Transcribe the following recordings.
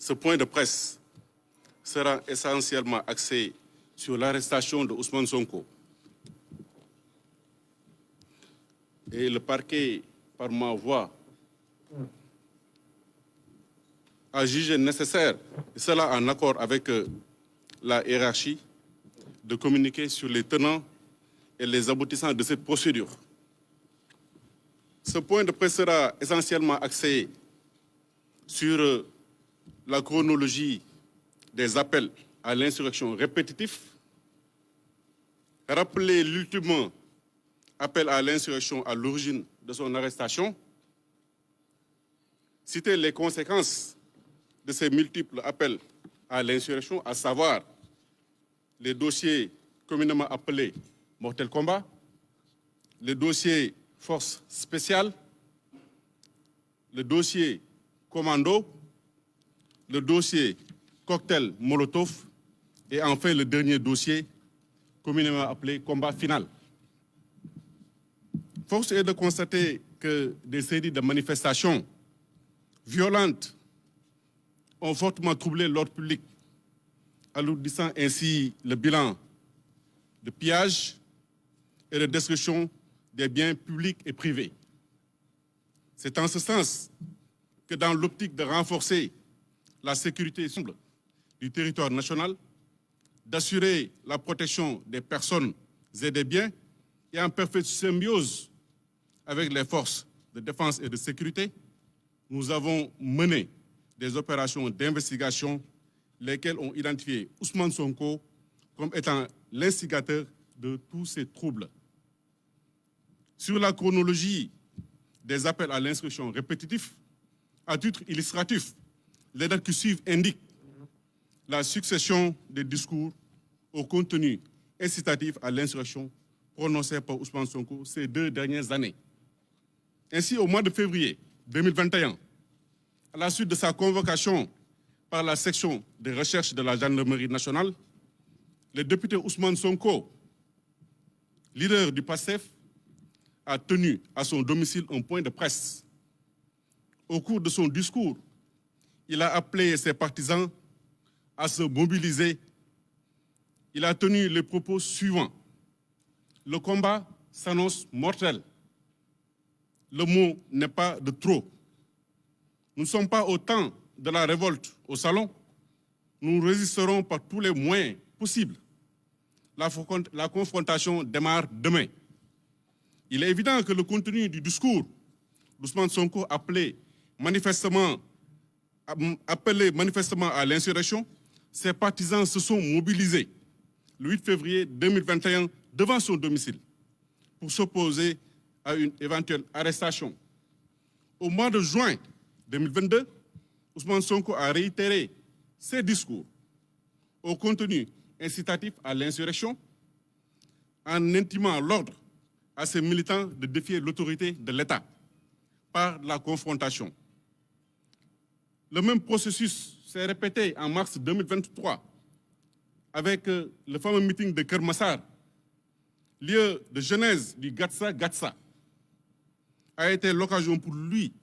Ce point de presse sera essentiellement axé sur l'arrestation de Ousmane Sonko. Et le parquet, par ma voix, a jugé nécessaire, et cela en accord avec la hiérarchie, de communiquer sur les tenants et les aboutissants de cette procédure. Ce point de presse sera essentiellement axé sur la chronologie des appels à l'insurrection répétitifs, rappeler l'ultime appel à l'insurrection à l'origine de son arrestation, citer les conséquences de ces multiples appels à l'insurrection, à savoir les dossiers communément appelés mortel combat, les dossiers forces spéciales, le dossier commando, le dossier cocktail Molotov et enfin le dernier dossier communément appelé combat final. Force est de constater que des séries de manifestations violentes ont fortement troublé l'ordre public, alourdissant ainsi le bilan de pillage et de destruction des biens publics et privés. C'est en ce sens que dans l'optique de renforcer la sécurité du territoire national, d'assurer la protection des personnes et des biens et en parfaite symbiose avec les forces de défense et de sécurité, nous avons mené des opérations d'investigation lesquelles ont identifié Ousmane Sonko comme étant l'instigateur de tous ces troubles. Sur la chronologie des appels à l'instruction répétitifs, à titre illustratif, les dates qui suivent indiquent la succession des discours au contenu incitatif à l'insurrection prononcés par Ousmane Sonko ces 2 dernières années. Ainsi, au mois de février 2021, à la suite de sa convocation par la section de recherche de la gendarmerie nationale, le député Ousmane Sonko, leader du PASTEF, a tenu à son domicile un point de presse. Au cours de son discours, il a appelé ses partisans à se mobiliser. Il a tenu les propos suivants. Le combat s'annonce mortel. Le mot n'est pas de trop. Nous ne sommes pas au temps de la révolte au salon. Nous résisterons par tous les moyens possibles. La confrontation démarre demain. Il est évident que le contenu du discours d'Ousmane Sonko appelé manifestement à l'insurrection, ses partisans se sont mobilisés le 8 février 2021 devant son domicile pour s'opposer à une éventuelle arrestation. Au mois de juin 2022, Ousmane Sonko a réitéré ses discours au contenu incitatif à l'insurrection en intimant l'ordre à ses militants de défier l'autorité de l'État par la confrontation. Le même processus s'est répété en mars 2023 avec le fameux meeting de Kermassar, lieu de genèse du Gatsa a été l'occasion pour lui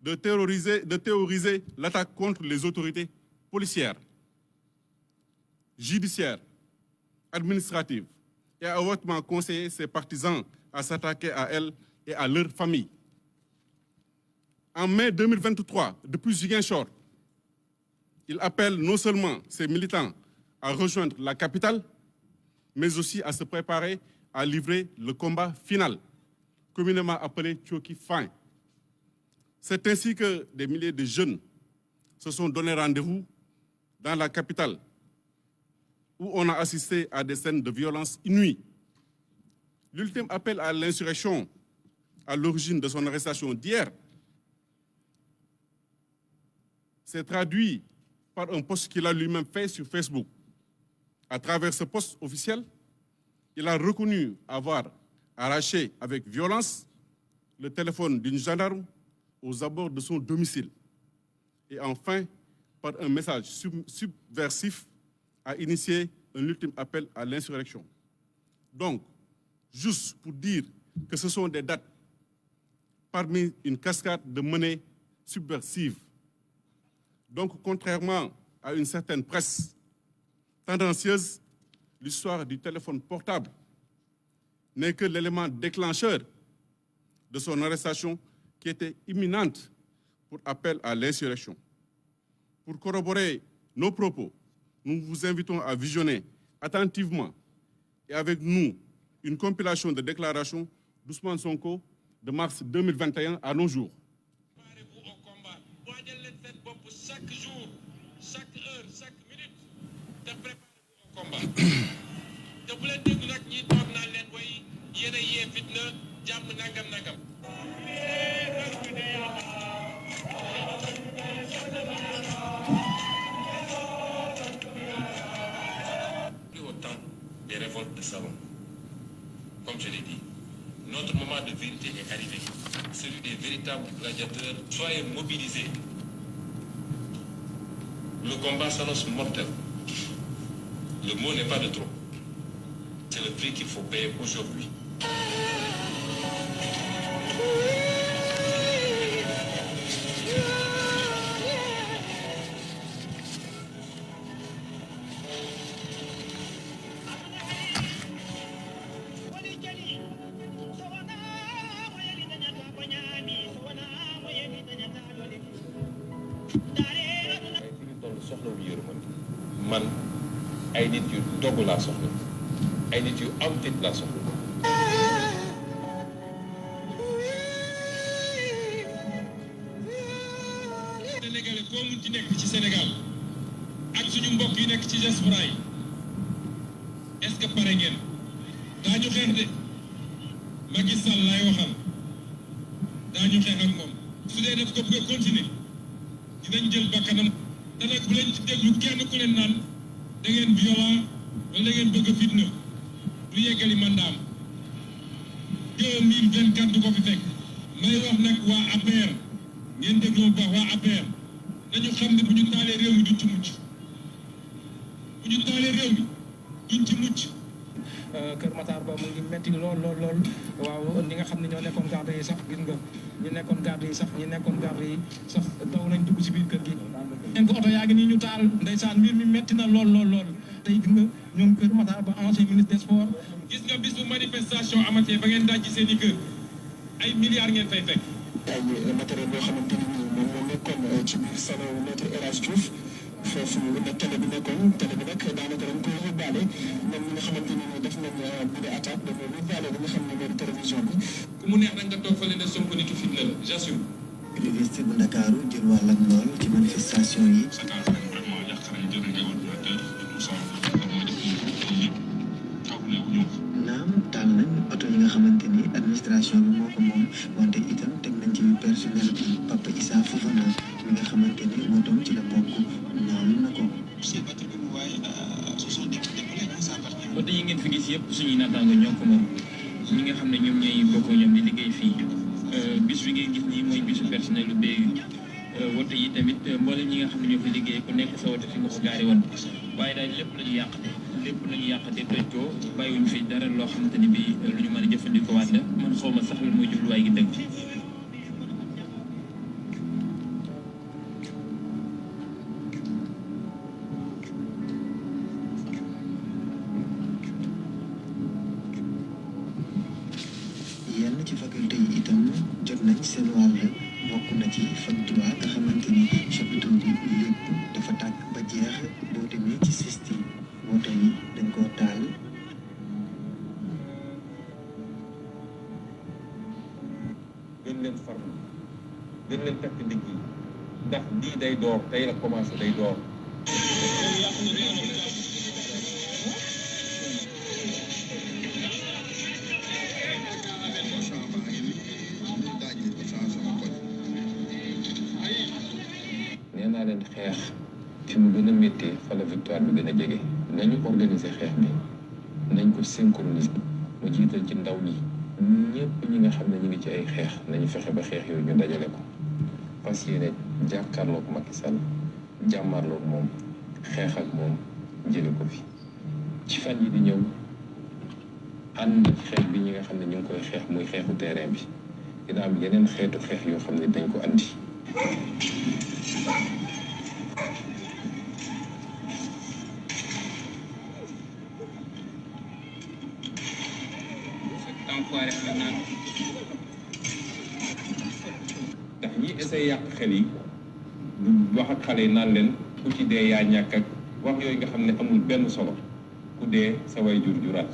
de théoriser l'attaque contre les autorités policières, judiciaires, administratives et a ouvertement conseillé ses partisans à s'attaquer à elles et à leurs familles. En mai 2023, depuis Ziguinchor, il appelle non seulement ses militants à rejoindre la capitale, mais aussi à se préparer à livrer le combat final, communément appelé Tchoki Fin. C'est ainsi que des milliers de jeunes se sont donné rendez-vous dans la capitale, où on a assisté à des scènes de violence inouïes. L'ultime appel à l'insurrection à l'origine de son arrestation d'hier s'est traduit par un post qu'il a lui-même fait sur Facebook. À travers ce post officiel, il a reconnu avoir arraché avec violence le téléphone d'une gendarme aux abords de son domicile. Et enfin, par un message subversif, a initié un ultime appel à l'insurrection. Donc, juste pour dire que ce sont des dates parmi une cascade de menées subversives, Donc, contrairement à une certaine presse tendancieuse, l'histoire du téléphone portable n'est que l'élément déclencheur de son arrestation qui était imminente pour appel à l'insurrection. Pour corroborer nos propos, nous vous invitons à visionner attentivement et avec nous une compilation de déclarations d'Ousmane Sonko de mars 2021 à nos jours. Préparez-vous au combat. Waajal leen seen bopp chaque jour, chaque heure, chaque minute. Te préparez-vous au combat. te bu leen déglu nag ñi toog naan leen way yéen a yee fitna jàmm nangam. Plus autant des révoltes de salon. Comme je l'ai dit, notre moment de vérité est arrivé. Celui des véritables gladiateurs. Soyez mobilisés. Le combat s'annonce mortel. Le mot n'est pas de trop. C'est le prix qu'il faut payer aujourd'hui. Man ay nit yu dogu laa soxla ay nit yu am fit laa soxla. Sénégalais foo mun ci nekk ci Sénégal ak suñu mbokk yi nekk ci diaspora yi est-ce que pare ngeen daañu xeex de Macky Sall lay waxal daañu xeex ak moom su dee def ko bëgg a continuer dinañ jël bakkanam. te nag bu leen ci déglu kenn ku leen naan da ngeen violent wala da ngeen bëgg a fitna du yeggali mandaam 2024 du ko fi fekk. may wax nag waa APR ngeen déglu bu baax waa APR nañu xam ne bu ñu taalee réew mi duñ ci mucc bu ñu taalee réew mi duñ ci mucc. Kër Matar ba mu ngi metti lool waaw ñi nga xam ne ñoo nekkoon garde yi sax gis nga ñi nekkoon garde yi sax daw nañ dugg si biir kër gi. ngeen ko oto yaa ngi nii ñu taal ndeysaan mbir mi metti na lool tey gis nga ñoom Kër Matar ba ancien ministre des sports. gis nga bis bu manifestation amatee ba ngeen daj ci seen i kër ay milliards ngeen fay fekk. ay matériel yoo xamante ni moom moo nekkoon ci biir salon Maître El Hadji Diouf foofu la télé bi nekkoon télé bi nag daanaka dañ ko yóbbaale ñoom ñi nga xamante ni def nañ bu dee attaque dafa yóbbaale li nga xam ne mooy télévision bi. ku mu neex nag nga toog fële ne Sonko nitu fitna la j'assume. Université bu Ndakaaru jël wàllam lool ci manifestation yi. naam taal nañ oto yi nga xamante ni administration bi moo ko moom wante itam teg nañ ci personnel bi Papa Issa Fofana mi nga xamante ni moo doon ci la bokk ñaawlu na ko. oto yi ngeen fi gis yëpp suñuy naataango ñoo ko moom ñi nga xam ne ñoom ñooy bokkoo ñoom di liggéey fii bis bi ngeen gis nii mooy bisu personnel lu BU woto yi tamit mboolem ñi nga xam ne ñoo fi liggéey ku nekk sa woto fi nga ko gaari woon waaye daal lépp la ñu yàqate toj ko bàyyiwuñ fi dara loo xamante ni bi lu ñu mën a jëfandikoo waat la man xaw ma sax lan mooy jubluwaay gi dëgg. yenn ci faculté yi itam jot nañ seen wàll bokk na ci fac droit nga xamante ni chapiteau bi lépp dafa tàkk ba jeex boo demee ci sisti woto yi dañ koo taal. gën leen farlu gën leen takk ndigg yi ndax lii day door tey la commencé day door. nee naa leen xeex fi mu gën a méttee fa la victoire bi gën a jege nañu organiser xeex bi nañ ko synchroniser mu jiital ci ndaw ñi ñëpp ñi nga xam ne ñu ngi ci ay xeex nañu fexe ba xeex yooyu ñu dajale ko fas yéene jàkkaarloog Macky Sall jàmmarloog moom xeex ak moom jële ko fi ci fan yi di ñëw ànd ak xeex bi ñi nga xam ne ñu ngi koy xeex muy xeexu terrain bi dina am yeneen xeetu xeex yoo xam ne dañ ko andi ndax ñi essayé yàq xel yi du wax ak xale yi naan leen ku ci dee yaa ñàkk ak wax yooyu nga xam ne amul benn solo ku dee sa way jur juraat